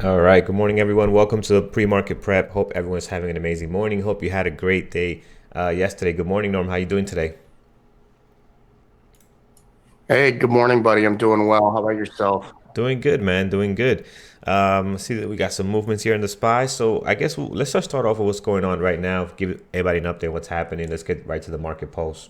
All right. Good morning, everyone. Welcome to pre-market prep. Hope everyone's having an amazing morning. Hope you had a great day yesterday. Good morning, Norm. How you doing today? Hey, good morning, buddy. I'm doing well. How about yourself? Doing good, man. Doing good. See that we got some movements here in the SPY. So I guess let's just start off with what's going on right now. Give everybody an update on what's happening. Let's get right to the market pulse.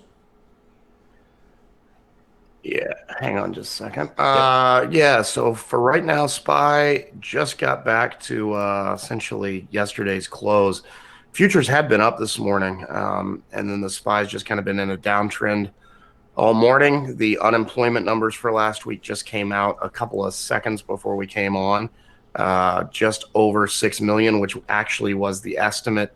Yeah, hang on just a second. Yep. Yeah, so for right now, SPY just got back to essentially yesterday's close. Futures had been up this morning, and then the SPY's just kind of been in a downtrend all morning. The unemployment numbers for last week just came out a couple of seconds before we came on, just over 6 million, which actually was the estimate.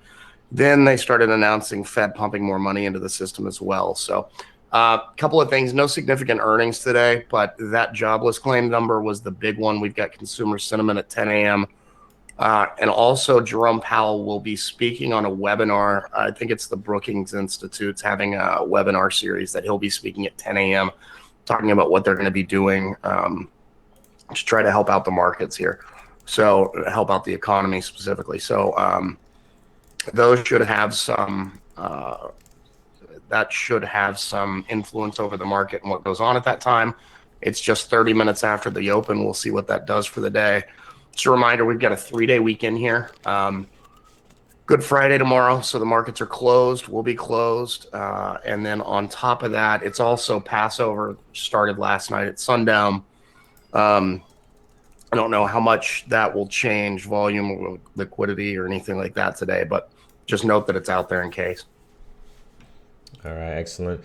Then they started announcing Fed pumping more money into the system as well. So, a couple of things, no significant earnings today, but that jobless claim number was the big one. We've got consumer sentiment at 10 a.m. And also, Jerome Powell will be speaking on a webinar. I think it's the Brookings Institute's having a webinar series that he'll be speaking at 10 a.m., talking about what they're going to be doing to try to help out the markets here. So, help out the economy specifically. So, those should have some that should have some influence over the market and what goes on at that time. It's just 30 minutes after the open. We'll see what that does for the day. Just a reminder, we've got a 3-day weekend here. Good Friday tomorrow, so the markets are closed. We'll be closed. And then on top of that, it's also Passover, started last night at sundown. Um, I don't know how much that will change volume or liquidity or anything like that today, but just note that it's out there in case. All right. Excellent.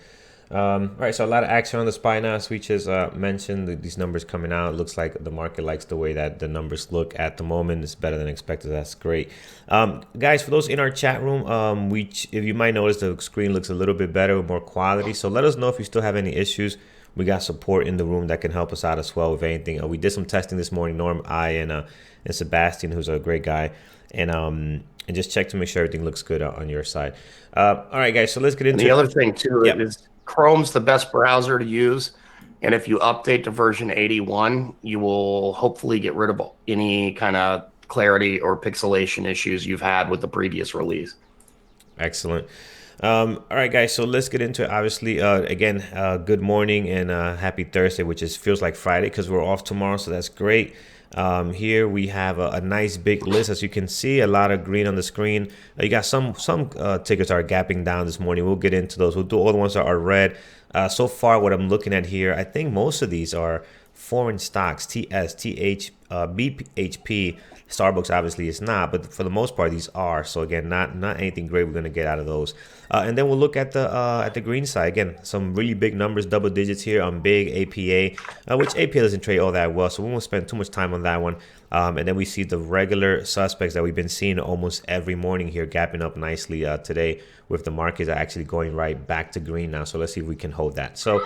All right, so a lot of action on the SPY now. As we just mentioned, these numbers coming out. Looks like the market likes the way that the numbers look at the moment. It's better than expected. That's great. Guys, for those in our chat room, if you might notice the screen looks a little bit better with more quality. So let us know if you still have any issues. We got support in the room that can help us out as well with anything. We did some testing this morning. Norm, I, and Sebastian, who's a great guy, and just check to make sure everything looks good on your side. All right, guys. So let's get And into the it. other thing too Yep. is Chrome's the best browser to use. And if you update to version 81, you will hopefully get rid of any kind of clarity or pixelation issues you've had with the previous release. Excellent. All right, guys. So let's get into it. Obviously, again, good morning and happy Thursday, which is feels like Friday because we're off tomorrow. So that's great. Here we have a nice big list, as you can see, a lot of green on the screen. You got some tickets are gapping down this morning. We'll get into those. We'll do all the ones that are red. So far, what I'm looking at here, I think most of these are foreign stocks, TS, TH, BHP. Starbucks obviously is not, but for the most part these are. So again, not anything great we're gonna get out of those. And then we'll look at the green side again. Some really big numbers, double digits here on big APA, which APA doesn't trade all that well, so we won't spend too much time on that one. And then we see the regular suspects that we've been seeing almost every morning here, gapping up nicely today, with the markets actually going right back to green now. So let's see if we can hold that. So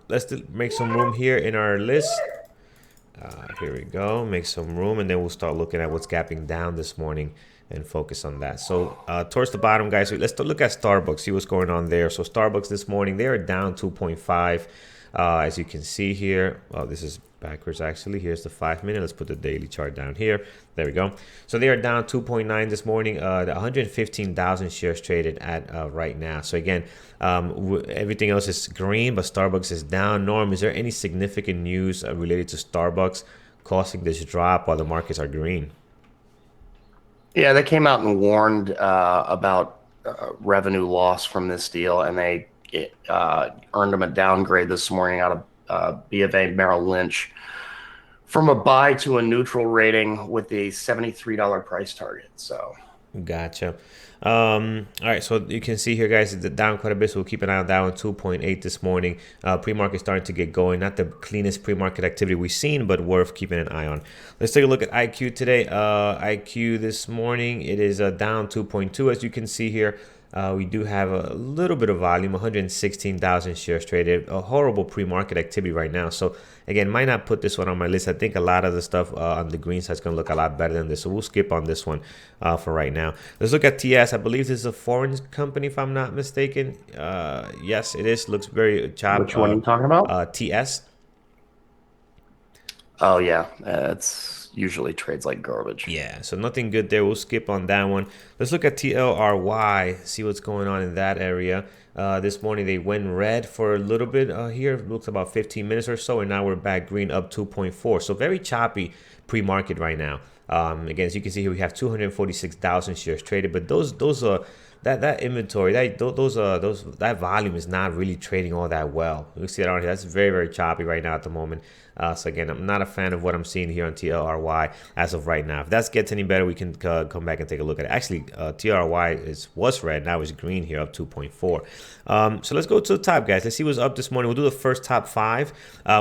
let's make some room here in our list. Here we go. Make some room, and then we'll start looking at what's gapping down this morning and focus on that. So towards the bottom, guys, let's look at Starbucks, see what's going on there. So Starbucks this morning, they are down 2.5. As you can see here, oh, this is backwards actually. Here's the 5 minute. Let's put the daily chart down here. There we go. So they are down 2.9 this morning. 115,000 shares traded at right now. So again, everything else is green, but Starbucks is down. Norm, is there any significant news related to Starbucks causing this drop while the markets are green? Yeah, they came out and warned about revenue loss from this deal, and they earned them a downgrade this morning out of B of A Merrill Lynch from a buy to a neutral rating with a $73 price target. So Gotcha. All right, so you can see here, guys, it's down quite a bit. So we'll keep an eye on that one. 2.8 this morning. Pre-market starting to get going. Not the cleanest pre-market activity we've seen, but worth keeping an eye on. Let's take a look at IQ today. IQ this morning, it is down 2.2, as you can see here. We do have a little bit of volume, 116,000 shares traded. A horrible pre-market activity right now. So again, might not put this one on my list. I think a lot of the stuff on the green side is going to look a lot better than this. So we'll skip on this one for right now. Let's look at TS. I believe this is a foreign company, if I'm not mistaken. Yes, it is. Looks very chopped. which one are you talking about? TS. Oh yeah, it's usually trades like garbage. Yeah, so nothing good there. We'll skip on that one. Let's look at TLRY, see what's going on in that area. This morning they went red for a little bit here. Looks about 15 minutes or so, and now we're back green up 2.4. So very choppy pre-market right now. Again, as you can see here, we have 246,000 shares traded, but those that inventory, that volume is not really trading all that well. You see that on here. That's very choppy right now at the moment. So again, I'm not a fan of what I'm seeing here on TLRY as of right now. If that gets any better, we can come back and take a look at it. Actually, TLRY was red, now it's green here, up 2.4. So let's go to the top, guys. Let's see what's up this morning. We'll do the first top five.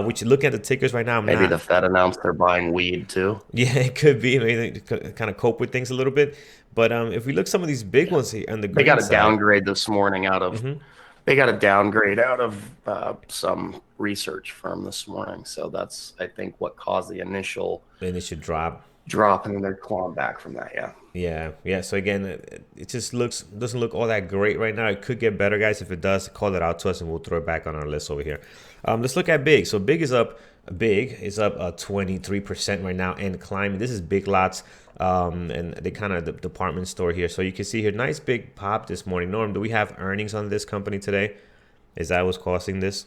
Which looking at the tickers right now, Maybe the Fed announced they're buying weed too. Yeah, it could be. Maybe they kind of cope with things a little bit. But if we look some of these big ones here on the They green got a side. downgrade this morning out of they got a downgrade out of some research firm this morning. So that's, I think, what caused the initial Drop. drop, and then they're clawing back from that. Yeah. Yeah. So again, it just doesn't look all that great right now. It could get better, guys. If it does, call it out to us, and we'll throw it back on our list over here. Let's look at big. So big is up. Big is up 23% right now and climbing. This is Big Lots, and they kind of the department store here. So you can see here, nice big pop this morning. Norm, do we have earnings on this company today? Is that what's causing this?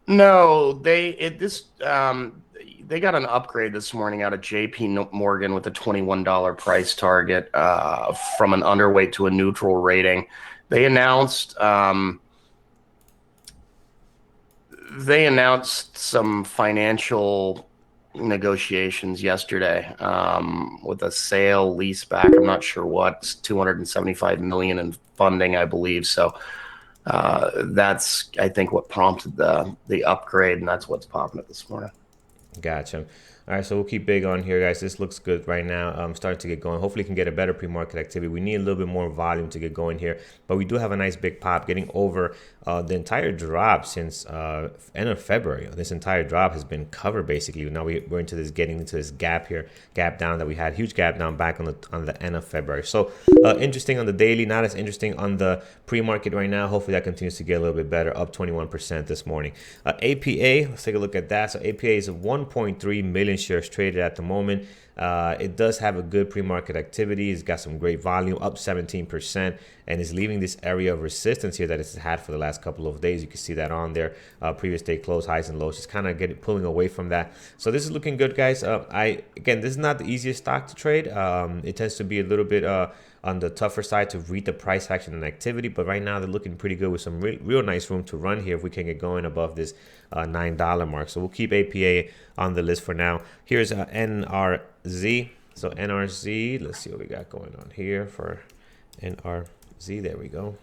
No, they got an upgrade this morning out of JP Morgan with a $21 price target from an underweight to a neutral rating. They announced some financial negotiations yesterday with a sale leaseback. I'm not sure what, $275 million in funding, I believe. So that's, I think, what prompted the upgrade, and that's what's popping it this morning. Gotcha. All right, so we'll keep big on here, guys. This looks good right now. Starting to get going. Hopefully, can get a better pre-market activity. We need a little bit more volume to get going here, but we do have a nice big pop, getting over the entire drop since end of February. This entire drop has been covered basically. Now we're into this, getting into this gap here, gap down that we had, huge gap down back on the end of February. So interesting on the daily, not as interesting on the pre-market right now. Hopefully, that continues to get a little bit better, up 21% this morning. APA, let's take a look at that. So APA is 1.3 million shares traded at the moment. It does have a good pre-market activity. It's got some great volume, up 17%, and is leaving this area of resistance here that it's had for the last couple of days. You can see that on there. Previous day close, highs and lows, just kind of pulling away from that. So this is looking good, guys. Again, this is not the easiest stock to trade. It tends to be a little bit on the tougher side to read the price action and activity, but right now they're looking pretty good with some real nice room to run here if we can get going above this $9 mark. So we'll keep APA on the list for now. Here's NRZ. So NRZ, let's see what we got going on here for NRZ. There we go.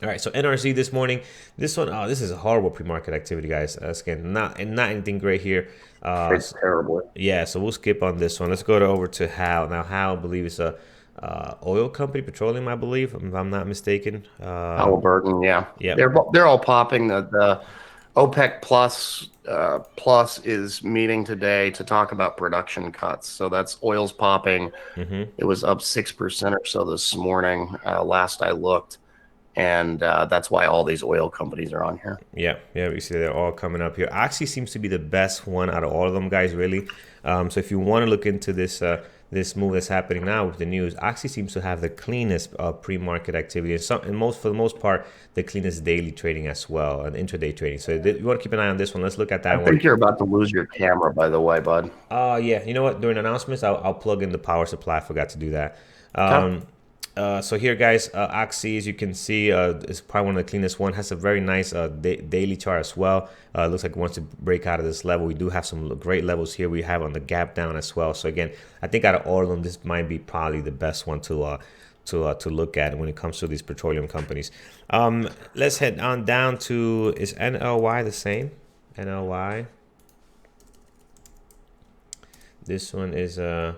All right, so NRZ this morning. This one, this is a horrible pre-market activity, guys. Again, not anything great here. It's terrible. Yeah, so we'll skip on this one. Let's go over to Hal. Now, Hal, I believe, is a oil company, petroleum, I believe, if I'm not mistaken. Halliburton, yeah. Yeah. They're all popping. The OPEC plus is meeting today to talk about production cuts. So that's oil's popping. It was up 6% or so this morning, last I looked. And that's why all these oil companies are on here. Yeah, we see they're all coming up here. Oxy seems to be the best one out of all of them, guys, really. So if you want to look into this this move that's happening now with the news, Oxy seems to have the cleanest pre-market activity, and for the most part, the cleanest daily trading as well, and intraday trading. So you want to keep an eye on this one. Let's look at that one. I think you're about to lose your camera, by the way, bud. Yeah. You know what? During announcements, I'll plug in the power supply. I forgot to do that. So here, guys, Oxy, as you can see, is probably one of the cleanest one. Has a very nice daily chart as well. Looks like it wants to break out of this level. We do have some great levels here. We have on the gap down as well. So again, I think out of all of them, this might be probably the best one to look at when it comes to these petroleum companies. Let's head on down to, is NLY the same? NLY. This one is I'm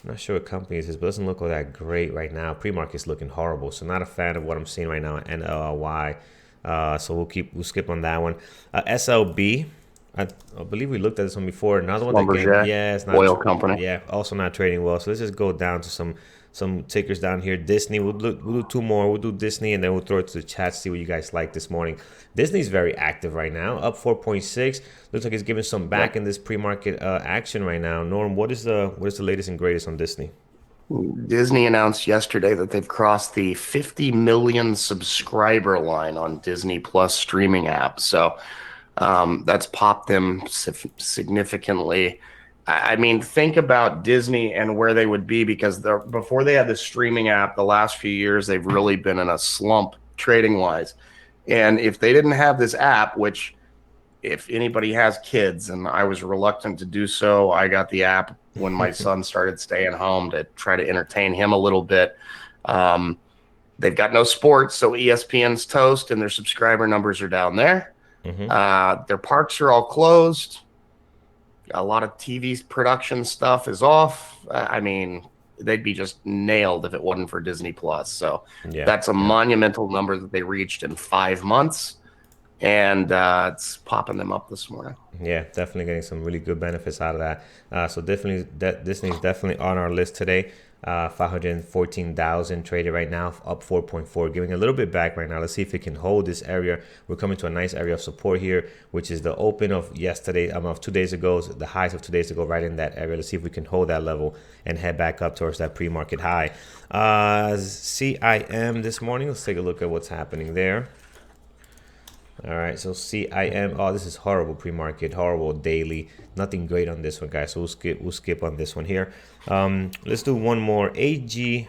not sure what company this is, but it doesn't look all that great right now. Pre-market's looking horrible, so not a fan of what I'm seeing right now at NLY. So we'll skip on that one. SLB, I believe we looked at this one before. Another one that Lumberjack, it's not oil company. Yeah, also not trading well. So let's just go down to some some tickers down here. Disney, we'll do two more. We'll do Disney, and then we'll throw it to the chat, see what you guys like this morning. Disney's very active right now, up 4.6. Looks like it's giving some back Yep. in this pre-market action right now. Norm, what is the latest and greatest on Disney? Disney announced yesterday that they've crossed the 50 million subscriber line on Disney Plus streaming app. So that's popped them significantly. I mean, think about Disney and where they would be because before they had the streaming app, the last few years, they've really been in a slump trading wise. And if they didn't have this app, which if anybody has kids, and I was reluctant to do so, I got the app when my son started staying home to try to entertain him a little bit. Um, they've got no sports, so ESPN's toast, and their subscriber numbers are down there. Mm-hmm. Their parks are all closed. A lot of TV production stuff is off. I mean, they'd be just nailed if it wasn't for Disney Plus. So Yeah, that's a yeah. monumental number that they reached in 5 months, and it's popping them up this morning. Yeah, definitely getting some really good benefits out of that. So definitely, Disney is definitely on our list today. 514,000 traded right now, up 4.4, giving a little bit back right now. Let's see if it can hold this area. We're coming to a nice area of support here, which is the open of yesterday, of 2 days ago, the highs of 2 days ago, right in that area. Let's see if we can hold that level and head back up towards that pre-market high. CIM this morning. Let's take a look at what's happening there. All right, so CIM. Oh, this is horrible pre-market, horrible daily. Nothing great on this one, guys. So we'll skip on this one here. Let's do one more. AGNC.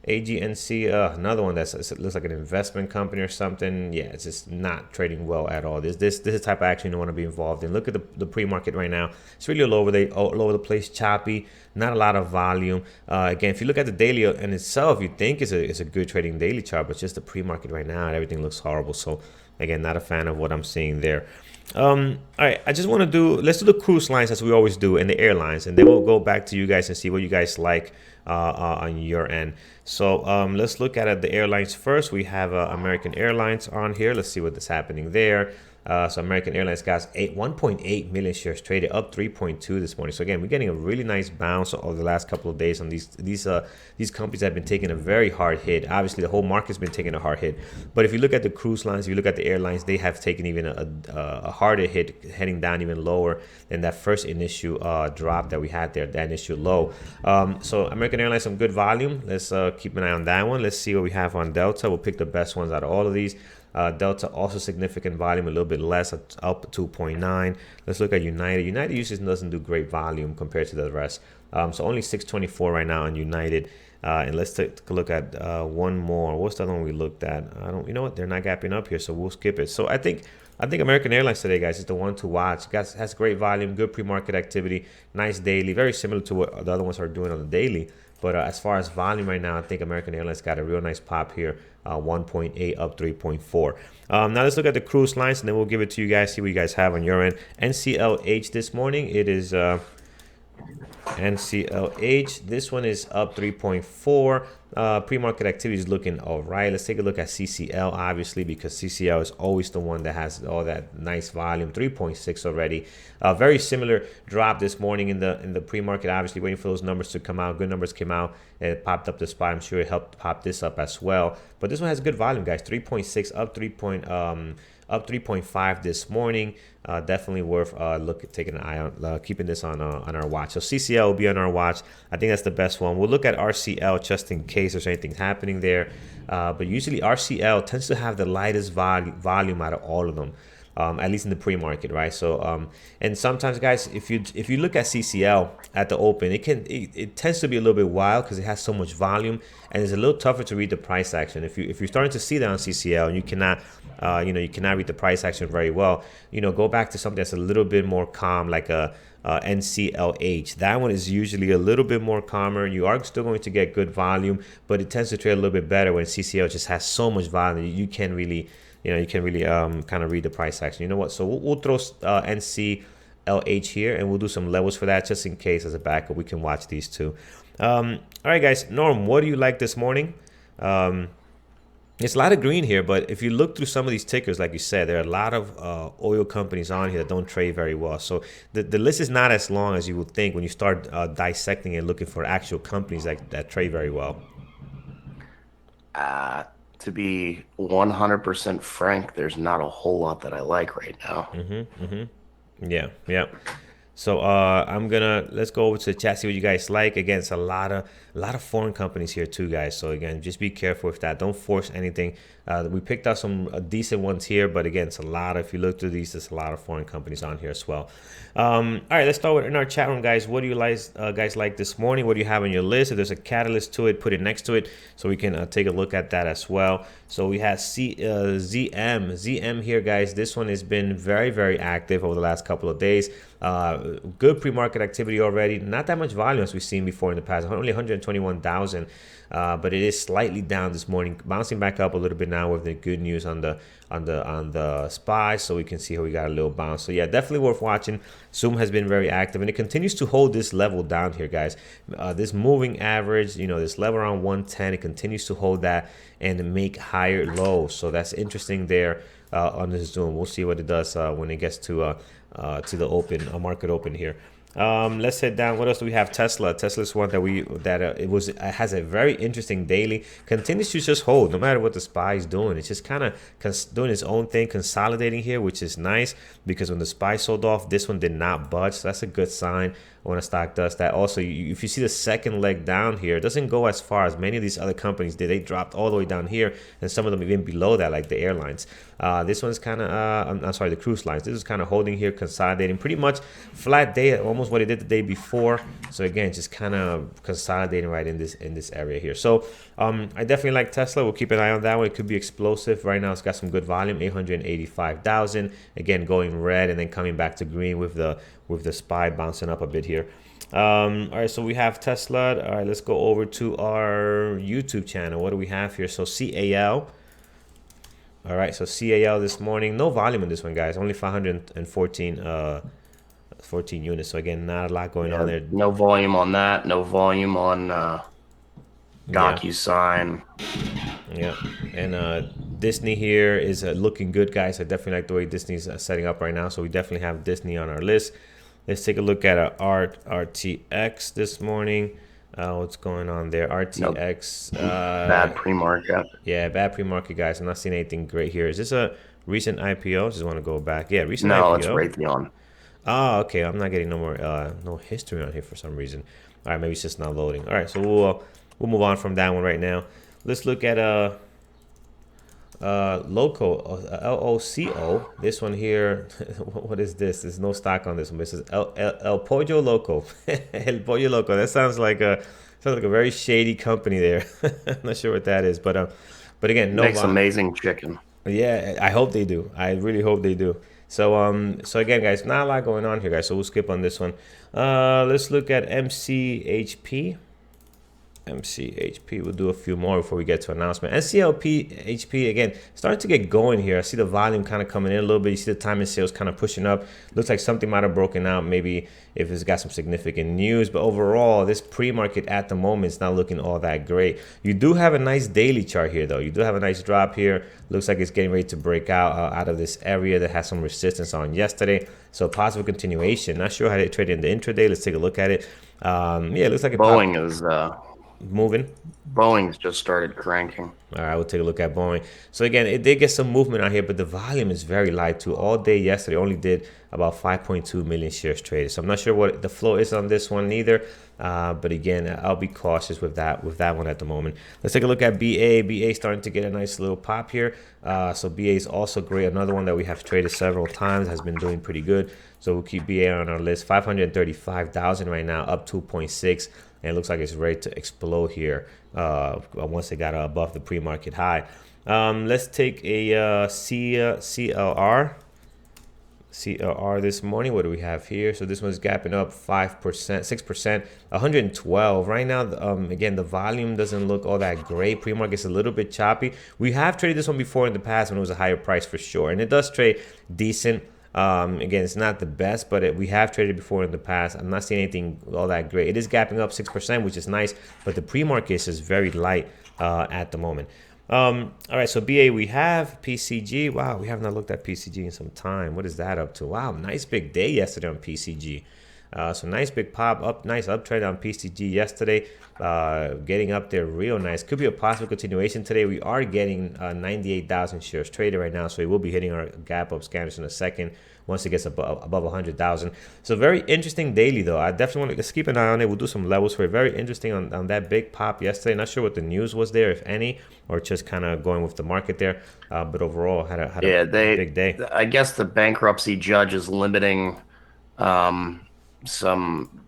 AGNC, another one that looks like an investment company or something. Yeah, it's just not trading well at all. This is the type of action you don't want to be involved in. Look at the pre-market right now. It's really all over the place, choppy, not a lot of volume. Again, if you look at the daily in itself, you think it's a good trading daily chart, but just the pre-market right now, everything looks horrible. So again, not a fan of what I'm seeing there. All right, I just want to let's do the cruise lines as we always do, and the airlines, and then we'll go back to you guys and see what you guys like on your end. So let's look at the airlines first. We have American Airlines on here. Let's see what is happening there. So American Airlines got 1.8 million shares traded, up 3.2 this morning. So again, we're getting a really nice bounce over the last couple of days on these companies that have been taking a very hard hit. Obviously, the whole market's been taking a hard hit. But if you look at the cruise lines, if you look at the airlines, they have taken even a harder hit, heading down even lower than that first initial drop that we had there, that initial low. So American Airlines, some good volume. Let's keep an eye on that one. Let's see what we have on Delta. We'll pick the best ones out of all of these. Delta also significant volume, a little bit less, up 2.9. Let's look at United. United usually doesn't do great volume compared to the rest. So only 624 right now on United. And let's take a look at one more. What's the other one we looked at? You know what? They're not gapping up here, so we'll skip it. So I think American Airlines today, guys, is the one to watch. Has great volume, good pre-market activity, nice daily, very similar to what the other ones are doing on the daily. But as far as volume right now, I think American Airlines got a real nice pop here, 1.8 up 3.4. Now let's look at the cruise lines, and then we'll give it to you guys, see what you guys have on your end. NCLH this morning, it is NCLH. This one is up 3.4. Pre-market activity is looking all right. Let's take a look at CCL, obviously, because CCL is always the one that has all that nice volume. 3.6 already. Very similar drop this morning in the pre-market. Obviously, waiting for those numbers to come out. Good numbers came out. It popped up the spot. I'm sure it helped pop this up as well. But this one has good volume, guys. 3.6 up 3.5 this morning. Definitely worth taking an eye on, keeping this on our watch. So CCL will be on our watch. I think that's the best one. We'll look at RCL just in case there's anything happening there. But usually RCL tends to have the lightest volume out of all of them. At least in the pre-market, right? So, and sometimes, guys, if you look at CCL at the open, it tends to be a little bit wild because it has so much volume, and it's a little tougher to read the price action. If you're starting to see that on CCL, and you cannot read the price action very well, go back to something that's a little bit more calm, like a NCLH. That one is usually a little bit more calmer. You are still going to get good volume, but it tends to trade a little bit better when CCL just has so much volume. You can really kind of read the price action. You know what? So we'll throw NCLH here, and we'll do some levels for that just in case as a backup. We can watch these two. All right, guys. Norm, what do you like this morning? It's a lot of green here, but if you look through some of these tickers, like you said, there are a lot of oil companies on here that don't trade very well. So the list is not as long as you would think when you start dissecting and looking for actual companies that trade very well. Uh, to be 100% frank, there's not a whole lot that I like right now. Yeah, yeah. So I'm gonna let's go over to the chat, see what you guys like. Again, it's a lot of foreign companies here too, guys. So again, just be careful with that. Don't force anything. We picked out some decent ones here, but again, it's a lot. If you look through these, there's a lot of foreign companies on here as well. All right, let's start with in our chat room, guys. What do you guys like this morning? What do you have on your list? If there's a catalyst to it, put it next to it so we can take a look at that as well. So we have ZM here, guys. This one has been very, very active over the last couple of days. Good pre-market activity already. Not that much volume as we've seen before in the past. Only 121,000, but it is slightly down this morning, bouncing back up a little bit now with the good news on the SPY. So we can see how we got a little bounce. So yeah, definitely worth watching. Zoom has been very active, and it continues to hold this level down here, guys. This moving average, this level around 110, it continues to hold that and make higher lows. So that's interesting there on this Zoom. We'll see what it does when it gets to the open market open here. Let's head down. What else do we have? Tesla's one it has a very interesting daily. Continues to just hold no matter what the SPY is doing. It's just kind of doing its own thing, consolidating here, which is nice because when the SPY sold off, this one did not budge. So that's a good sign when a stock does that. Also, if you see the second leg down here, it doesn't go as far as many of these other companies did. They dropped all the way down here, and some of them even below that, like the airlines. This one's kind of, I'm sorry, the cruise lines. This is kind of holding here, consolidating, pretty much flat day, almost what it did the day before. So again, just kind of consolidating right in this area here. So I definitely like Tesla. We'll keep an eye on that one. It could be explosive. Right now, it's got some good volume, 885,000. Again, going red and then coming back to green with the SPY bouncing up a bit here. All right, so we have Tesla. All right, let's go over to our YouTube channel. What do we have here? So CAL. All right, so CAL this morning, no volume in this one, guys. Only 514 14 units. So again, not a lot going on there. No volume on that. No volume on Yeah. DocuSign. Yeah, and Disney here is looking good, guys. I definitely like the way Disney's setting up right now. So we definitely have Disney on our list. Let's take a look at RTX this morning. What's going on there? RTX. Bad pre-market. Yeah, bad pre-market, guys. I'm not seeing anything great here. Is this a recent IPO? Just want to go back. Yeah, recent IPO. No, it's Raytheon. Oh, okay. I'm not getting no history on here for some reason. All right, maybe it's just not loading. All right, so we'll move on from that one right now. Let's look at Loco, LOCO. This one here, what is this? There's no stock on this one. This is El Pollo Loco. El Pollo Loco. That sounds like a very shady company there. I'm not sure what that is, but again, no. Makes amazing chicken. Yeah, I hope they do. I really hope they do. So again, guys, not a lot going on here, guys. So we'll skip on this one. Let's look at MCHP. MCHP. We'll do a few more before we get to announcement. NCLP HP again starting to get going here. I see the volume kind of coming in a little bit. You see the time and sales kind of pushing up. Looks like something might have broken out. Maybe if it's got some significant news. But overall, this pre-market at the moment is not looking all that great. You do have a nice daily chart here, though. You do have a nice drop here. Looks like it's getting ready to break out of this area that has some resistance on yesterday. So positive continuation. Not sure how they traded in the intraday. Let's take a look at it. Yeah, it looks like Boeing is moving. Boeing's just started cranking. All right, we'll take a look at Boeing. So again, it did get some movement out here, but the volume is very light too. All day yesterday only did about 5.2 million shares traded. So I'm not sure what the flow is on this one either. But again, I'll be cautious with that one at the moment. Let's take a look at BA. BA starting to get a nice little pop here. So BA is also great. Another one that we have traded several times, has been doing pretty good. So we'll keep BA on our list. 535,000 right now, up 2.6. And it looks like it's ready to explode here once it got above the pre-market high. Let's take a CLR. CLR this morning. What do we have here? So this one's gapping up 5%, 6%, 112. Right now, again, the volume doesn't look all that great. Pre-market's a little bit choppy. We have traded this one before in the past when it was a higher price for sure. And it does trade decent. Again, it's not the best, but we have traded before in the past. I'm not seeing anything all that great. It is gapping up 6%, which is nice, but the pre-market is just very light at the moment. All right, so BA, we have PCG. Wow, we have not looked at PCG in some time. What is that up to? Wow, nice big day yesterday on PCG. So nice big pop up, nice uptrend on PCG yesterday. Getting up there real nice. Could be a possible continuation today. We are getting 98,000 shares traded right now, so we will be hitting our gap up scanners in a second once it gets above 100,000. So very interesting daily though. I definitely want to let's keep an eye on it. We'll do some levels for it. Very interesting on that big pop yesterday. Not sure what the news was there, if any, or just kind of going with the market there. But overall, had a Yeah, big day. I guess the bankruptcy judge is limiting um, some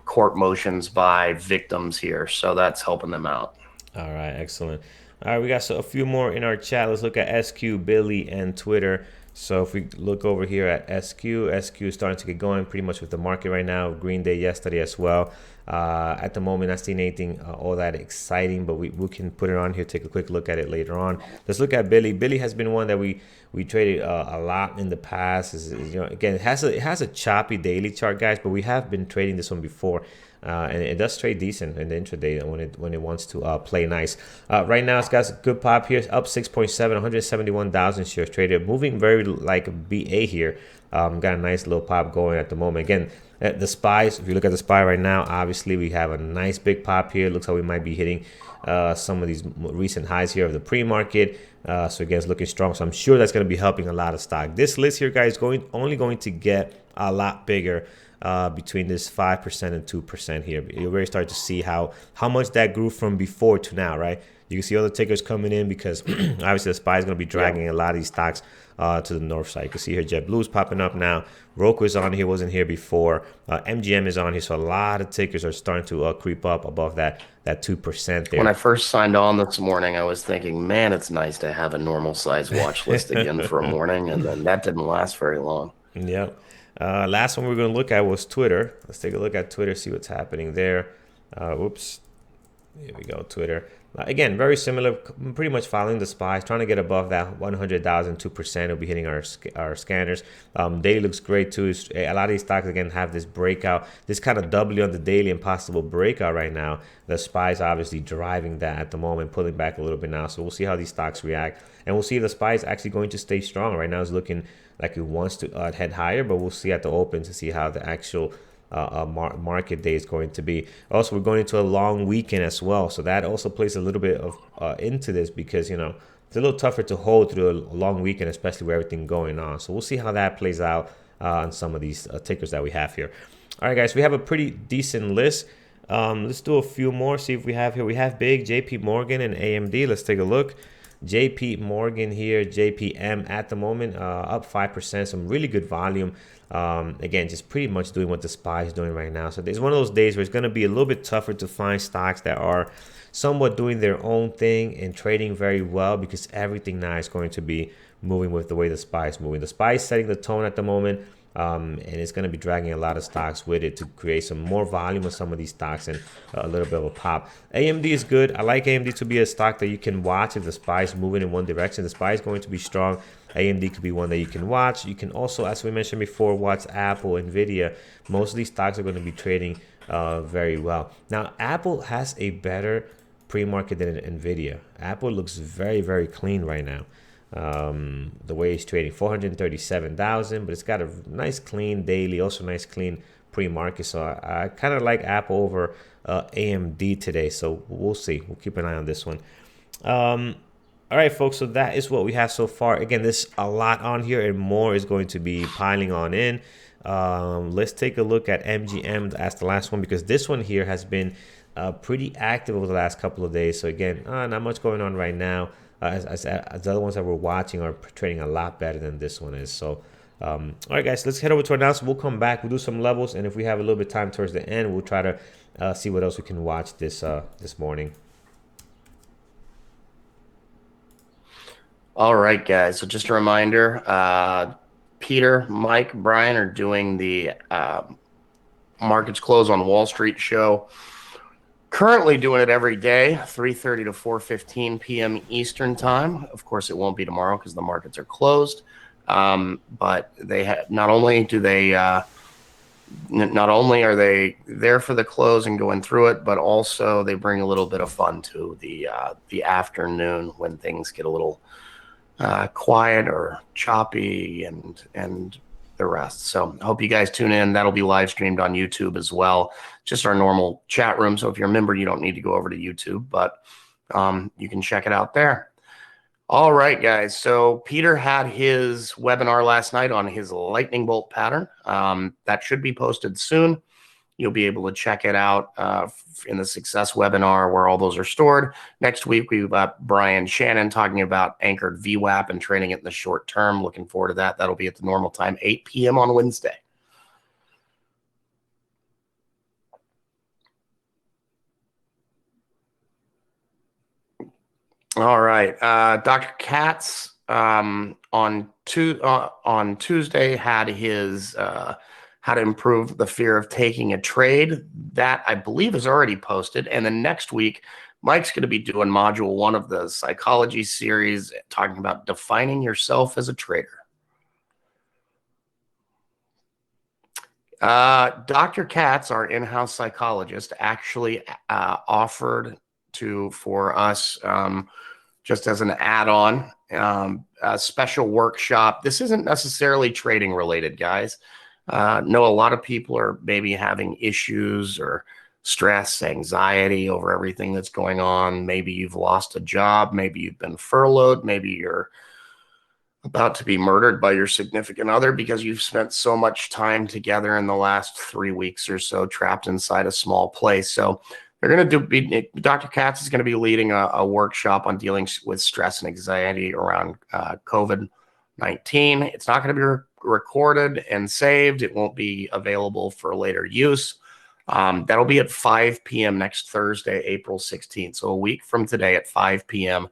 court motions by victims here, so that's helping them out. All right, excellent. All right, we got a few more in our chat. Let's look at SQ, Billy, and Twitter. So if we look over here at SQ is starting to get going pretty much with the market right now. Green day yesterday as well. At the moment, not seeing anything all that exciting, but we can put it on here, take a quick look at it later on. Let's look at Billy. Billy has been one that we traded a lot in the past. Again, it has a choppy daily chart, guys, but we have been trading this one before. And it does trade decent in the intraday when it wants to play nice. Right now, it's got a good pop here, up 6.7, 171,000 shares traded, moving very like BA here. Got a nice little pop going at the moment. Again, the spies, if you look at the spy right now, obviously we have a nice big pop here. Looks like we might be hitting some of these recent highs here of the pre-market. So again, it's looking strong. So I'm sure that's going to be helping a lot of stock. This list here, guys, only going to get a lot bigger between this 5% and 2% here. You already start to see how much that grew from before to now, right? You can see other tickers coming in because obviously the SPY is going to be dragging a lot of these stocks to the north side. You can see here JetBlue's popping up now. Roku is on here, wasn't here before. MGM is on here, so a lot of tickers are starting to creep up above that 2% there. When I first signed on this morning, I was thinking, man, it's nice to have a normal size watch list again for a morning, and then that didn't last very long. Yep. Last one we're going to look at was Twitter. Let's take a look at Twitter, see what's happening there. Whoops. Here we go, Twitter. Again, very similar, pretty much following the spies, trying to get above that 100,000, 2%. We'll be hitting our scanners. Daily looks great too. A lot of these stocks, again, have this breakout, this kind of W on the daily and possible breakout right now. The spies obviously driving that at the moment, pulling back a little bit now. So we'll see how these stocks react. And we'll see if the SPY is actually going to stay strong. Right now it's looking like it wants to head higher, but we'll see at the open to see how the actual market day is going to be. Also, we're going into a long weekend as well, so that also plays a little bit of into this because it's a little tougher to hold through a long weekend, especially with everything going on. So we'll see how that plays out on some of these tickers that we have here. All right, guys, we have a pretty decent list. Let's do a few more, see if we have here. We have big JP Morgan and AMD. Let's take a look. JP Morgan here, JPM at the moment, up 5%, some really good volume. Again, just pretty much doing what the SPY is doing right now. So it's one of those days where it's going to be a little bit tougher to find stocks that are somewhat doing their own thing and trading very well, because everything now is going to be moving with the way the SPY is moving. The SPY is setting the tone at the moment. And it's going to be dragging a lot of stocks with it to create some more volume of some of these stocks and a little bit of a pop. AMD is good. I like AMD to be a stock that you can watch if the SPY is moving in one direction. The SPY is going to be strong. AMD could be one that you can watch. You can also, as we mentioned before, watch Apple, Nvidia. Most of these stocks are going to be trading very well. Now, Apple has a better pre-market than Nvidia. Apple looks very, very clean right now. The way it's trading 437,000, but it's got a nice clean daily, also nice clean pre-market. So I kind of like Apple over AMD today. So we'll see. We'll keep an eye on this one. All right, folks. So that is what we have so far. Again, there's a lot on here, and more is going to be piling on in. Let's take a look at MGM as the last one, because this one here has been pretty active over the last couple of days. So again, not much going on right now. As the other ones that we're watching are trading a lot better than this one is. So, all right, guys, let's head over to our announcement. We'll come back. We'll do some levels, and if we have a little bit of time towards the end, we'll try to see what else we can watch this morning. All right, guys. So just a reminder, Peter, Mike, Brian are doing the Markets Close on Wall Street show. Currently doing it every day, 3:30 to 4:15 p.m. Eastern time. Of course, it won't be tomorrow because the markets are closed. But they not only do they Not only are they there for the close and going through it, but also they bring a little bit of fun to the afternoon when things get a little quiet or choppy and the rest. So I hope you guys tune in. That'll be live streamed on YouTube as well. Just our normal chat room. So if you're a member, you don't need to go over to YouTube, but you can check it out there. All right, guys. So Peter had his webinar last night on his lightning bolt pattern. That should be posted soon. You'll be able to check it out in the success webinar where all those are stored. Next week, we've got Brian Shannon talking about anchored VWAP and trading it in the short term. Looking forward to that. That'll be at the normal time, 8 p.m. on Wednesday. All right. Dr. Katz on Tuesday had his how to improve the fear of taking a trade. That I believe is already posted. And then next week, Mike's going to be doing module 1 of the psychology series, talking about defining yourself as a trader. Dr. Katz, our in-house psychologist, actually offered for us just as an add-on, a special workshop. This isn't necessarily trading related, guys. Know a lot of people are maybe having issues or stress, anxiety over everything that's going on. Maybe you've lost a job. Maybe you've been furloughed. Maybe you're about to be murdered by your significant other because you've spent so much time together in the last 3 weeks or so trapped inside a small place. So they're going to be, Dr. Katz is going to be leading a workshop on dealing with stress and anxiety around COVID-19. It's not going to be recorded and saved. It won't be available for later use. That'll be at 5 p.m. next Thursday, April 16th. So a week from today at 5 p.m.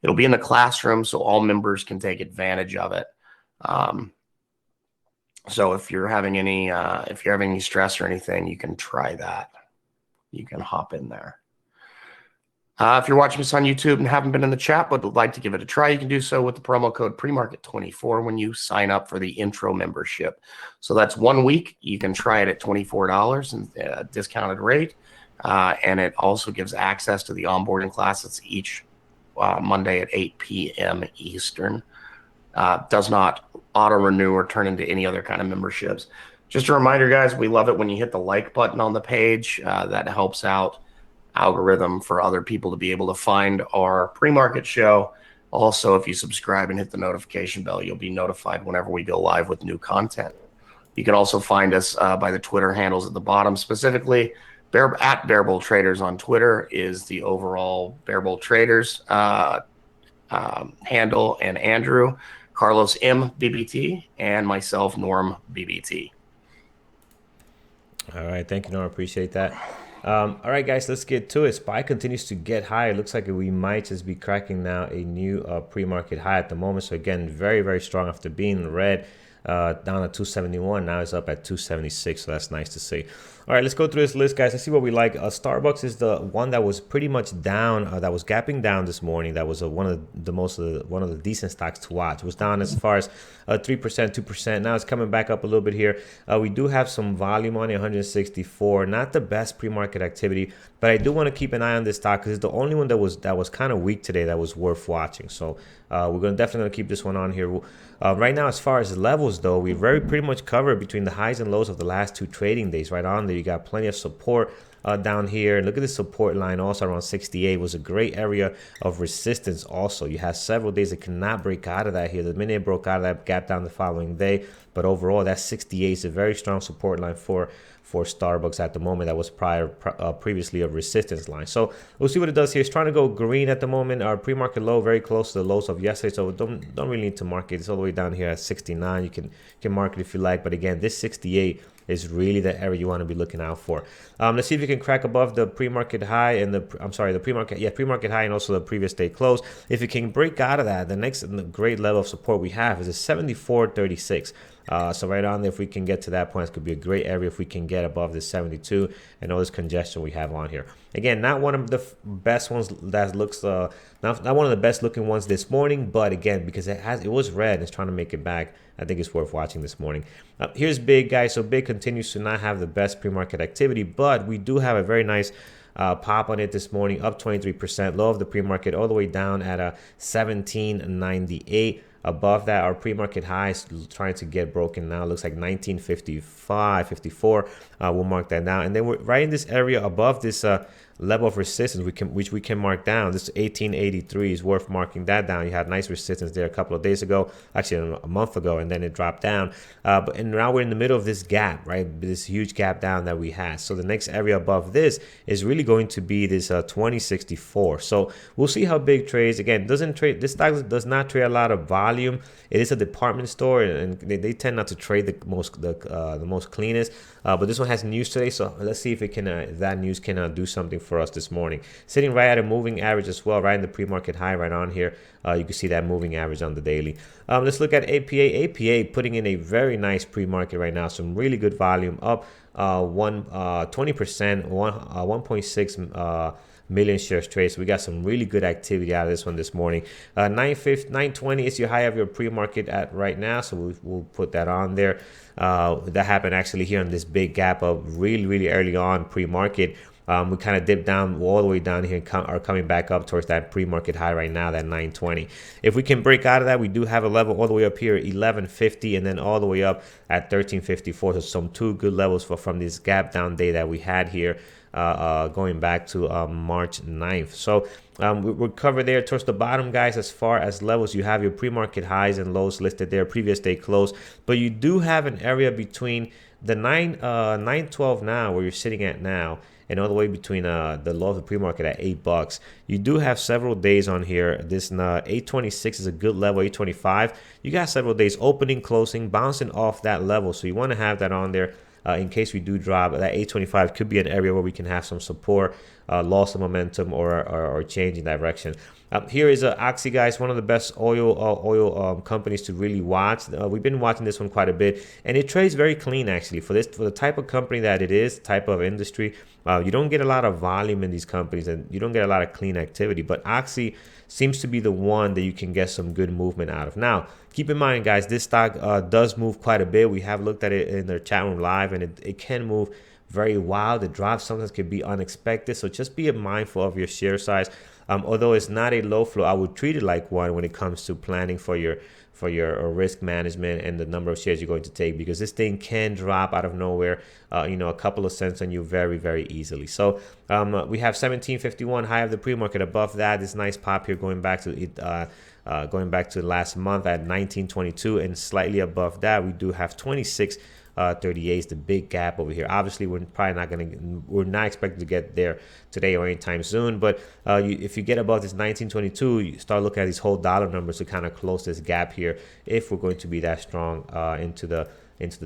It'll be in the classroom, so all members can take advantage of it. So if you're having any stress or anything, you can try that. You can hop in there. If you're watching this on YouTube and haven't been in the chat but would like to give it a try, you can do so with the promo code premarket24 when you sign up for the intro membership. So that's 1 week. You can try it at $24 and discounted rate. And it also gives access to the onboarding classes each Monday at 8 p.m. Eastern. Does not auto-renew or turn into any other kind of memberships. Just a reminder, guys, we love it when you hit the like button on the page. That helps out algorithm for other people to be able to find our pre-market show. Also, if you subscribe and hit the notification bell, you'll be notified whenever we go live with new content. You can also find us by the Twitter handles at the bottom. Specifically, at Bear Bull Traders on Twitter is the overall Bear Bull Traders handle, and Andrew, Carlos M. BBT, and myself, Norm BBT. All right, thank you, Norm. Appreciate that. All right, guys, let's get to it. SPY continues to get higher. It looks like we might just be cracking now a new pre-market high at the moment. So again, very, very strong after being red down at 271. Now it's up at 276. So that's nice to see. All right, let's go through this list, guys. Let's see what we like. Starbucks is the one that was pretty much down, that was gapping down this morning. That was one of the decent stocks to watch. It was down as far as 3%, 2%. Now it's coming back up a little bit here. We do have some volume on it, 164. Not the best pre-market activity, but I do want to keep an eye on this stock because it's the only one that was kind of weak today that was worth watching. So we're definitely gonna keep this one on here. Right now, as far as levels, though, we pretty much covered between the highs and lows of the last 2 trading days. Right on there, you got plenty of support down here. And look at the support line also around 68 was a great area of resistance. Also, you have several days that cannot break out of that here. The minute it broke out of that gap down the following day, but overall, that 68 is a very strong support line for Starbucks at the moment. That was previously a resistance line. So we'll see what it does here. It's trying to go green at the moment. Our pre-market low very close to the lows of yesterday, so don't really need to mark it. It's all the way down here at 69. You can mark it if you like, but again, this 68 is really the area you want to be looking out for. Let's see if you can crack above the pre-market high and the pre-market high and also the previous day close. If you can break out of that, the next great level of support we have is a 74.36. So right on there, if we can get to that point, it could be a great area if we can get above the 72 and all this congestion we have on here. Again, not one of the best ones that looks not one of the best looking ones this morning, but again, because it was red, it's trying to make it back. I think it's worth watching this morning. Here's big, guys. So big continues to not have the best pre-market activity, but we do have a very nice pop on it this morning, up 23%. Low of the pre-market all the way down at a 17.98. Above that, our pre-market high is trying to get broken now. It looks like 19.55, 54. We'll mark that down, and then we're right in this area above this level of resistance, which we can mark down. This 1883 is worth marking that down. You had nice resistance there a couple of days ago, actually a month ago, and then it dropped down. And now we're in the middle of this gap, right? This huge gap down that we had. So the next area above this is really going to be this 2064. So we'll see how big trades. Again, doesn't trade. This stock does not trade a lot of volume. It is a department store, and they tend not to trade the most cleanest. But this one has news today, so let's see if it can that news can do something for us this morning. Sitting right at a moving average as well, right in the pre-market high, right on here. You can see that moving average on the daily. Let's look at APA. APA putting in a very nice pre-market right now. Some really good volume, up 20%, 1.6 million shares trade. So we got some really good activity out of this one this morning. 920 is your high of your pre-market at right now, so we'll put that on there. That happened actually here on this big gap of really early on pre-market. We kind of dipped down all the way down here and are coming back up towards that pre-market high right now, that 920. If we can break out of that, we do have a level all the way up here, 1150, and then all the way up at 1354. So some two good levels from this gap down day that we had here. Going back to March 9th. So we're covered there towards the bottom, guys. As far as levels, you have your pre-market highs and lows listed there, previous day close, but you do have an area between the 912 now, where you're sitting at now, and all the way between the low of the pre-market at $8. You do have several days on here. This 826 is a good level, 825. You got several days opening, closing, bouncing off that level, so you want to have that on there. In case we do drop, that 825 could be an area where we can have some support, loss of momentum, or change in direction. Here is Oxy, guys, one of the best oil companies to really watch. We've been watching this one quite a bit, and it trades very clean actually for the type of company that it is, type of industry. You don't get a lot of volume in these companies, and you don't get a lot of clean activity. But Oxy seems to be the one that you can get some good movement out of. Now, keep in mind, guys, this stock does move quite a bit. We have looked at it in the chat room live, and it can move very wild. The drops sometimes can be unexpected, so just be mindful of your share size. Although it's not a low flow, I would treat it like one when it comes to planning for your risk management and the number of shares you're going to take, because this thing can drop out of nowhere, a couple of cents on you very easily. So we have 1751 high of the pre-market. Above that, this nice pop here going back to it. Going back to last month at 1922, and slightly above that, we do have 2638 is the big gap over here. Obviously, we're not expected to get there today or anytime soon, but if you get above this 1922, you start looking at these whole dollar numbers to kind of close this gap here if we're going to be that strong into the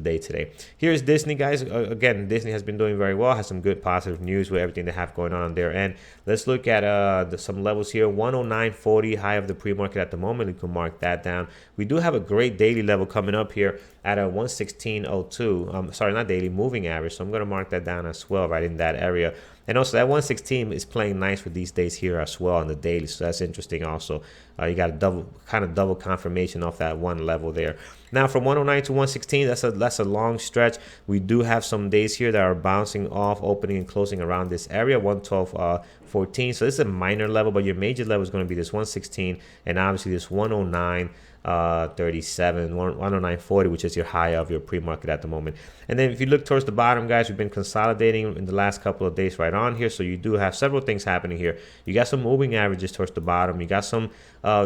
day today. Here's Disney, guys. Again, Disney has been doing very well, has some good positive news with everything they have going on there. And let's look at some levels here. 109.40 high of the pre-market at the moment. You can mark that down. We do have a great daily level coming up here at a 116.02. Sorry, not daily, moving average. So I'm going to mark that down as well, right in that area. And also that 116 is playing nice with these days here as well on the daily. So that's interesting also. You got a double confirmation off that one level there. Now from 109 to 116, that's a long stretch. We do have some days here that are bouncing off, opening and closing around this area, 112.14. So this is a minor level, but your major level is going to be this 116, and obviously this 109. 37, 109.40, which is your high of your pre-market at the moment. And then if you look towards the bottom, guys, we've been consolidating in the last couple of days right on here. So you do have several things happening here. You got some moving averages towards the bottom. You got some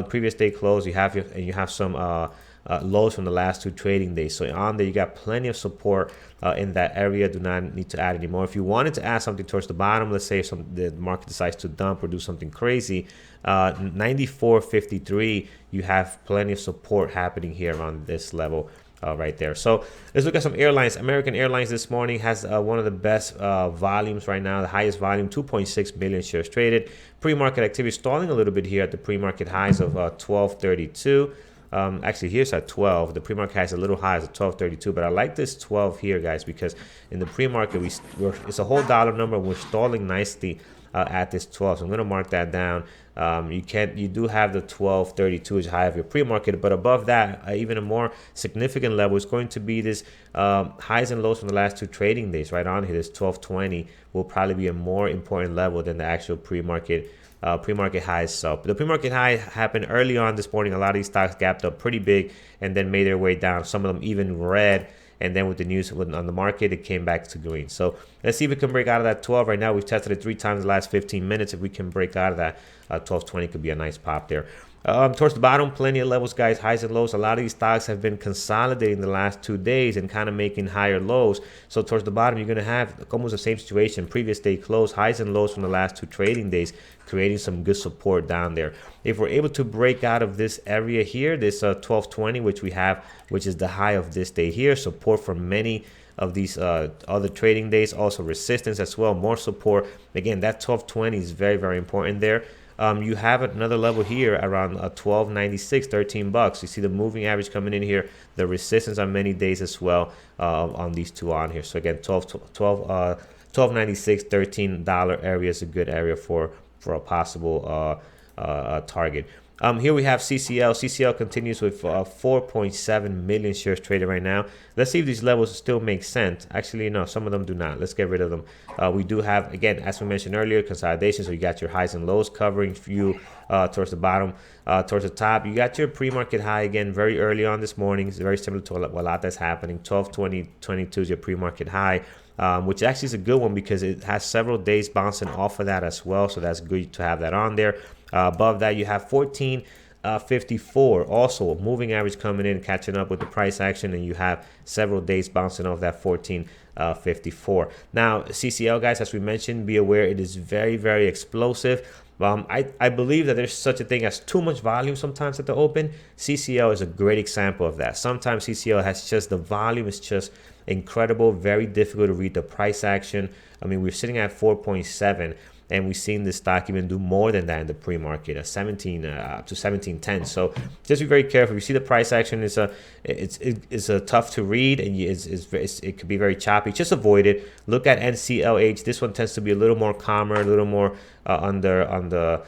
previous day close. You have some lows from the last two trading days. So on there, you got plenty of support in that area. Do not need to add anymore. If you wanted to add something towards the bottom, let's say the market decides to dump or do something crazy, 94.53, you have plenty of support happening here around this level right there. So let's look at some airlines. American Airlines this morning has one of the best volumes right now, the highest volume, 2.6 million shares traded. Pre-market activity stalling a little bit here at the pre-market highs of 1232. Actually, here's at 12. The pre-market high is a little high, it's at 12.32. But I like this 12 here, guys, because in the pre-market, it's a whole dollar number. We're stalling nicely at this 12. So I'm going to mark that down. You do have the 12.32 is high of your pre-market, but above that, even a more significant level is going to be this highs and lows from the last two trading days. Right on here, this 12.20 will probably be a more important level than the actual pre-market highs. So the pre-market high happened early on this morning. A lot of these stocks gapped up pretty big and then made their way down. Some of them even red. And then with the news on the market, it came back to green. So let's see if we can break out of that 12. Right now, we've tested it 3 times in the last 15 minutes. If we can break out of that, 12.20 could be a nice pop there. Towards the bottom, plenty of levels, guys, highs and lows. A lot of these stocks have been consolidating the last 2 days and kind of making higher lows. So towards the bottom, you're going to have almost the same situation. Previous day close, highs and lows from the last 2 trading days, creating some good support down there. If we're able to break out of this area here, this 12.20, which is the high of this day here, support for many of these other trading days, also resistance as well, more support. Again, that 12.20 is very, very important there. You have another level here around 12.96, 13 bucks. You see the moving average coming in here, the resistance on many days as well on these two on here. So again, 12.96, $13 area is a good area for a possible target. Here we have CCL. CCL continues with 4.7 million shares traded right now. Let's see if these levels still make sense. Actually, no, some of them do not. Let's get rid of them. We do have, again, as we mentioned earlier, consolidation. So you got your highs and lows covering you towards the bottom, towards the top. You got your pre-market high again very early on this morning. It's very similar to a lot that's happening. 12.20.22 is your pre-market high. Which actually is a good one because it has several days bouncing off of that as well. So that's good to have that on there. Above that, you have 14.54. Also, moving average coming in, catching up with the price action, and you have several days bouncing off that 14.54. Now, CCL, guys, as we mentioned, be aware it is very, very explosive. I believe that there's such a thing as too much volume sometimes at the open. CCL is a great example of that. Sometimes CCL has just the volume is just incredible, very difficult to read the price action. I mean, we're sitting at 4.7, and we've seen this stock even do more than that in the pre-market, 17 to 17.10. So just be very careful. If you see the price action it's tough to read, and it could be very choppy. Just avoid it. Look at NCLH. This one tends to be a little more calmer, a little more on the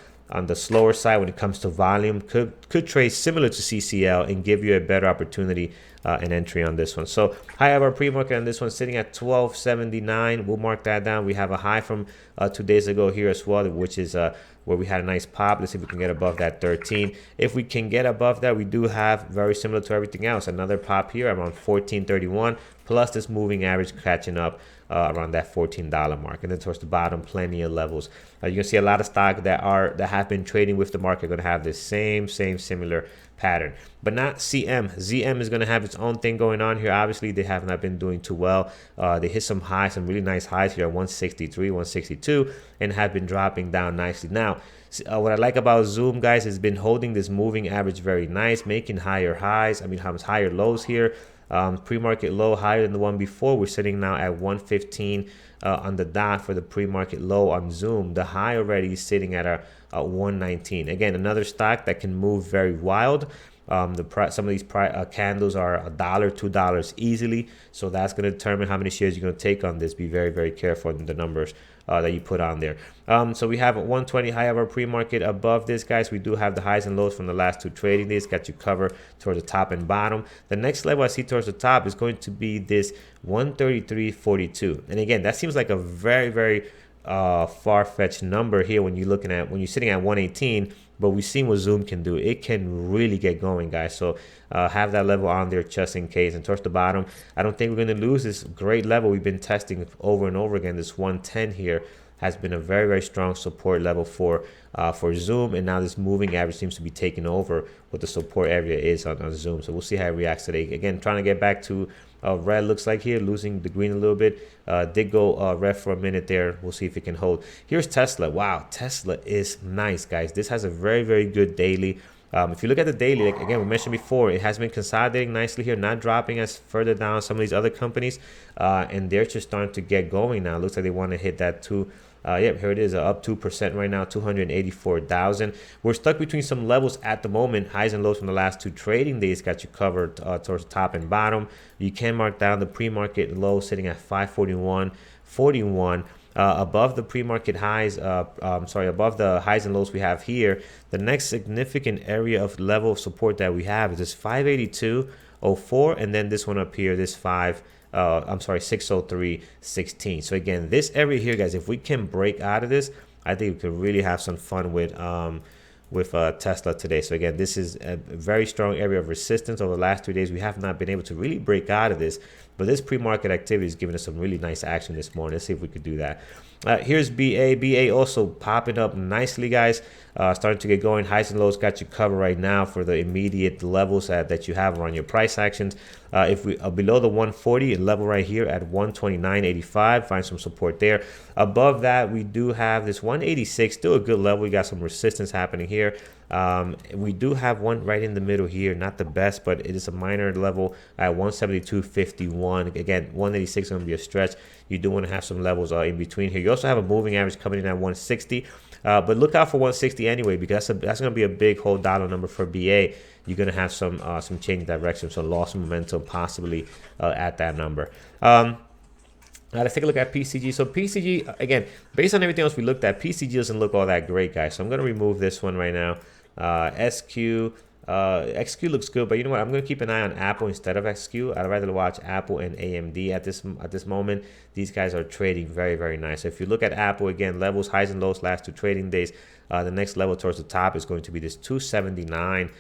slower side when it comes to volume. Could trade similar to CCL and give you a better opportunity an entry on this one. So high of our pre-market on this one sitting at 12.79. We'll mark that down. We have a high from 2 days ago here as well, which is where we had a nice pop. Let's see if we can get above that 13. If we can get above that, we do have, very similar to everything else, another pop here around 14.31, plus this moving average catching up around that $14 mark. And then towards the bottom, plenty of levels. You can see a lot of stock that have been trading with the market going to have this same similar pattern, but not CM. ZM is going to have its own thing going on here. Obviously, they have not been doing too well. They hit some highs, some really nice highs here at 163, 162, and have been dropping down nicely. Now, what I like about Zoom, guys, has been holding this moving average very nice, making higher highs. I mean, higher lows here. Pre-market low higher than the one before. We're sitting now at 115 on the dot for the pre-market low on Zoom. The high already is sitting at a 119. Again, another stock that can move very wild. Some of these candles are $1, $2 easily. So that's going to determine how many shares you're going to take on this. Be very, very careful in the numbers that you put on there. So we have a 120 high of our pre-market. Above this, guys, we do have the highs and lows from the last 2 trading days. Got you covered towards the top and bottom. The next level I see towards the top is going to be this 133.42. And again, that seems like a very, very far-fetched number here when you're sitting at 118. But we've seen what Zoom can do. It can really get going, guys. So have that level on there just in case. And towards the bottom, I don't think we're going to lose this great level we've been testing over and over again. This 110 here has been a very, very strong support level for Zoom. And now this moving average seems to be taking over what the support area is on Zoom. So we'll see how it reacts today. Again, trying to get back to red, looks like here, losing the green a little bit. Did go red for a minute there. We'll see if it can hold. Here's Tesla. Wow, Tesla is nice, guys. This has a very, very good daily. If you look at the daily, like again, we mentioned before, it has been consolidating nicely here, not dropping as further down some of these other companies. And they're just starting to get going now. Looks like they want to hit that Yep, here it is, up 2% right now, 284,000. We're stuck between some levels at the moment. Highs and lows from the last 2 trading days got you covered towards the top and bottom. You can mark down the pre-market low sitting at 541.41. Above the pre-market highs, above the highs and lows we have here, the next significant area of level of support that we have is this 582.04, and then this one up here, this 603.16. So again, this area here, guys, if we can break out of this, I think we could really have some fun with Tesla today. So again, this is a very strong area of resistance. Over the last 2 days, we have not been able to really break out of this, but this pre-market activity is giving us some really nice action this morning. Let's see if we could do that. Here's BA. BA also popping up nicely, guys. Starting to get going. Highs and lows got you covered right now for the immediate levels that you have around your price actions. If we are below the 140 level right here at 129.85, find some support there. Above that, we do have this 186, still a good level. We got some resistance happening here. We do have one right in the middle here, not the best, but it is a minor level at 172.51. Again, 186 is going to be a stretch. You do want to have some levels in between here. You also have a moving average coming in at 160, but look out for 160 anyway, because that's going to be a big whole dollar number for BA. You're going to have some change direction, so loss of momentum possibly at that number. Let's take a look at PCG. So PCG, again, based on everything else we looked at, PCG doesn't look all that great, guys. So I'm going to remove this one right now. SQ, XQ looks good, but you know what? I'm going to keep an eye on Apple instead of XQ. I'd rather watch Apple and AMD at this moment. These guys are trading very, very nice. So if you look at Apple, again, levels, highs and lows last 2 trading days. The next level towards the top is going to be this 279.27.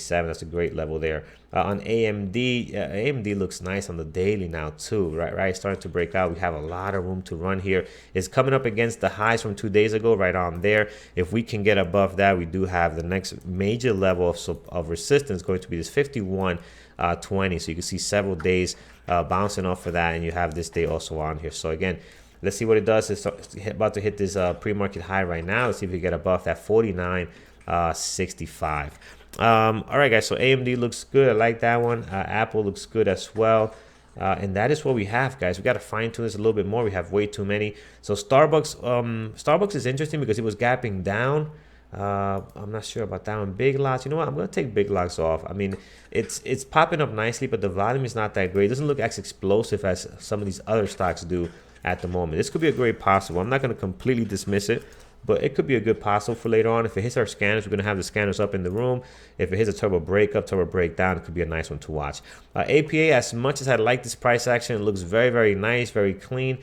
That's a great level there. On AMD, AMD looks nice on the daily now too, right? Starting to break out. We have a lot of room to run here. It's coming up against the highs from 2 days ago, right on there. If we can get above that, we do have the next major level of resistance going to be this 51.20. So you can see several days bouncing off of that, and you have this day also on here. So again, let's see what it does. It's about to hit this pre-market high right now. Let's see if we get above that 49.65. All right, guys. So AMD looks good. I like that one. Apple looks good as well. And that is what we have, guys. We got to fine tune this a little bit more. We have way too many. So Starbucks is interesting because it was gapping down. I'm not sure about that one. Big lots. You know what? I'm gonna take big lots off. I mean, it's popping up nicely, but the volume is not that great. It doesn't look as explosive as some of these other stocks do at the moment. This could be a great possible. I'm not gonna completely dismiss it, but it could be a good possible for later on. If it hits our scanners, we're going to have the scanners up in the room. If it hits a turbo breakup, turbo breakdown, it could be a nice one to watch. APA, as much as I like this price action, it looks very, very nice, very clean.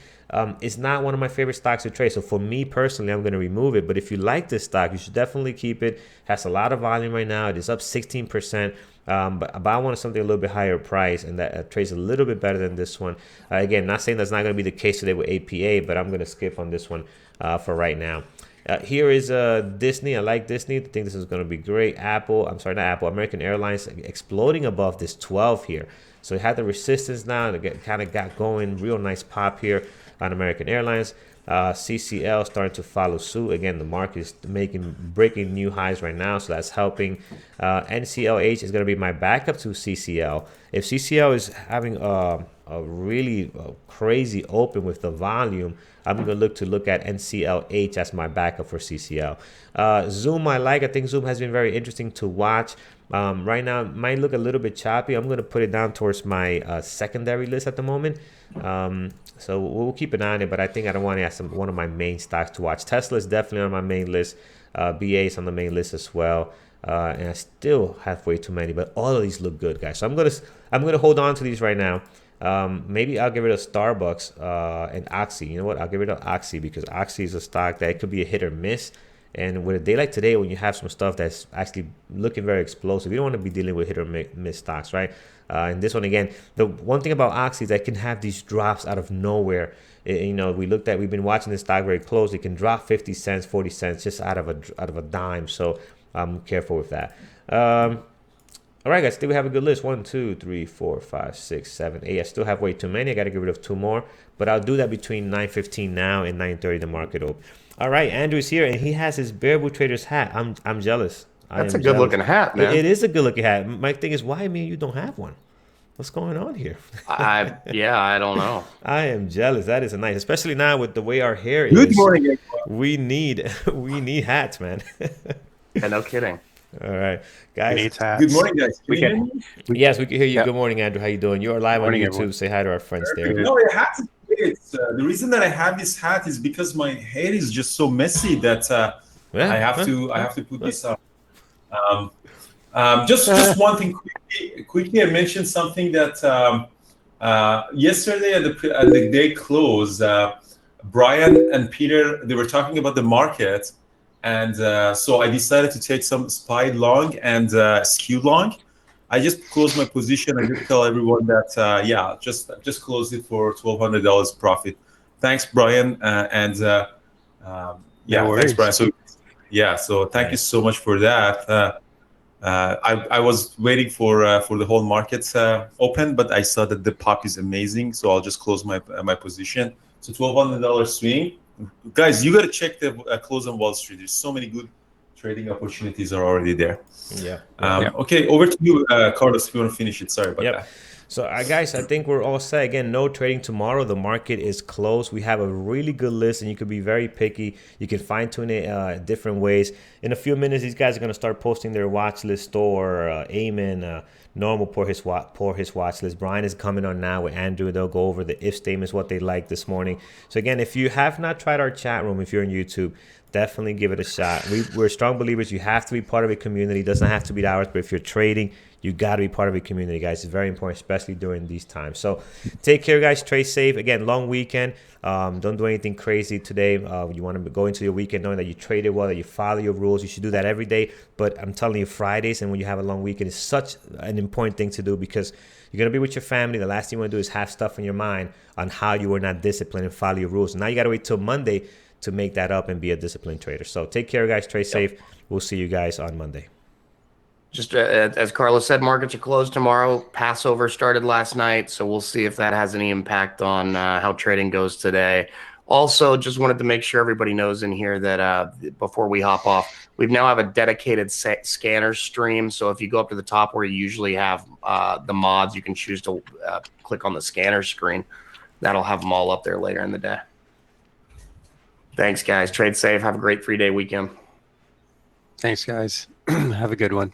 It's not one of my favorite stocks to trade. So for me personally, I'm going to remove it. But if you like this stock, you should definitely keep it. It has a lot of volume right now. It is up 16%. But I wanted something a little bit higher price, and that trades a little bit better than this one. Again, not saying that's not going to be the case today with APA, but I'm going to skip on this one for right now. Here is Disney. I like Disney. I think this is going to be great. American Airlines exploding above this 12 here. So it had the resistance now, and it kind of got going. Real nice pop here on American Airlines. CCL starting to follow suit. Again, the market is breaking new highs right now, so that's helping. NCLH is going to be my backup to CCL. If CCL is having a really crazy open with the volume, I'm going to look at NCLH as my backup for CCL. Zoom I like. I think Zoom has been very interesting to watch. Right now, it might look a little bit choppy. I'm going to put it down towards my secondary list at the moment. So we'll keep an eye on it, but I think I don't want to ask one of my main stocks to watch. Tesla is definitely on my main list. BA is on the main list as well. And I still have way too many, but all of these look good, guys. So I'm gonna hold on to these right now. Maybe I'll get rid of Starbucks and Oxy. You know what? I'll get rid of Oxy because Oxy is a stock that could be a hit or miss. And with a day like today, when you have some stuff that's actually looking very explosive, you don't want to be dealing with hit or miss stocks, right? And this one, again, the one thing about Oxy is that it can have these drops out of nowhere. We've been watching this stock very close. It can drop 50 cents, 40 cents just out of a dime. So I'm careful with that. All right, guys, still we have a good list. 1, 2, 3, 4, 5, 6, 7, 8. I still have way too many. I got to get rid of 2 more, but I'll do that between 9:15 now and 9:30 the market open. All right, Andrew's here, and he has his Bearable Traders hat. I'm jealous. That's a good looking hat, man. It is a good looking hat. My thing is, why me and you don't have one? What's going on here? Yeah, I don't know. I am jealous. That is nice, especially now with the way our hair Good is. morning, everyone. We need we need hats, man. Yeah, no kidding. All right, We guys. need Good hats. morning, guys. Can We you hear can. me? We, Yes, we can hear you. yep. Good morning, Andrew. How you doing? You are live on Morning, everyone. YouTube. Say hi to our friends there. Perfect. Good. No, the hat is great. The reason that I have this hat is because my hair is just so messy that Yeah. I have to put this on. Um, just one thing quickly. I mentioned something that yesterday at the day close, Brian and Peter, they were talking about the market, and so I decided to take some SPY long and skew long. I just closed my position. I just tell everyone that yeah, just closed it for $1,200 profit. Thanks, Brian, and No yeah, thanks, Brian. worries. So yeah, so thank you Nice. so much for that. I was waiting for the whole market open, but I saw that the pop is amazing, so I'll just close my position. So $1,200 swing, guys. You got to check the close on Wall Street. There's so many good trading opportunities are already there. Yeah. Yeah. Yep. Okay, over to you, Carlos. If you want to finish it, sorry about Yep. that. So, guys, I think we're all set. Again, no trading tomorrow. The market is closed. We have a really good list, and you can be very picky. You can fine tune it different ways. In a few minutes, these guys are going to start posting their watch list store. Eamon, Normal pour his watch list. Brian is coming on now with Andrew. They'll go over the if statements, what they like this morning. So, again, if you have not tried our chat room, if you're on YouTube, definitely give it a shot. We're strong believers. You have to be part of a community. It doesn't have to be ours, but if you're trading, you got to be part of a community, guys. It's very important, especially during these times. So take care, guys. Trade safe. Again, long weekend. Don't do anything crazy today. You want to go into your weekend knowing that you traded well, that you follow your rules. You should do that every day. But I'm telling you, Fridays and when you have a long weekend is such an important thing to do because you're going to be with your family. The last thing you want to do is have stuff in your mind on how you were not disciplined and follow your rules. Now you got to wait till Monday to make that up and be a disciplined trader. So take care, guys. Trade safe. We'll see you guys on Monday. Just as Carlos said, markets are closed tomorrow. Passover started last night, so we'll see if that has any impact on how trading goes today. Also, just wanted to make sure everybody knows in here that before we hop off, we now have a dedicated scanner stream. So if you go up to the top where you usually have the mods, you can choose to click on the scanner screen. That'll have them all up there later in the day. Thanks, guys. Trade safe. Have a great 3-day weekend. Thanks, guys. Have a good one.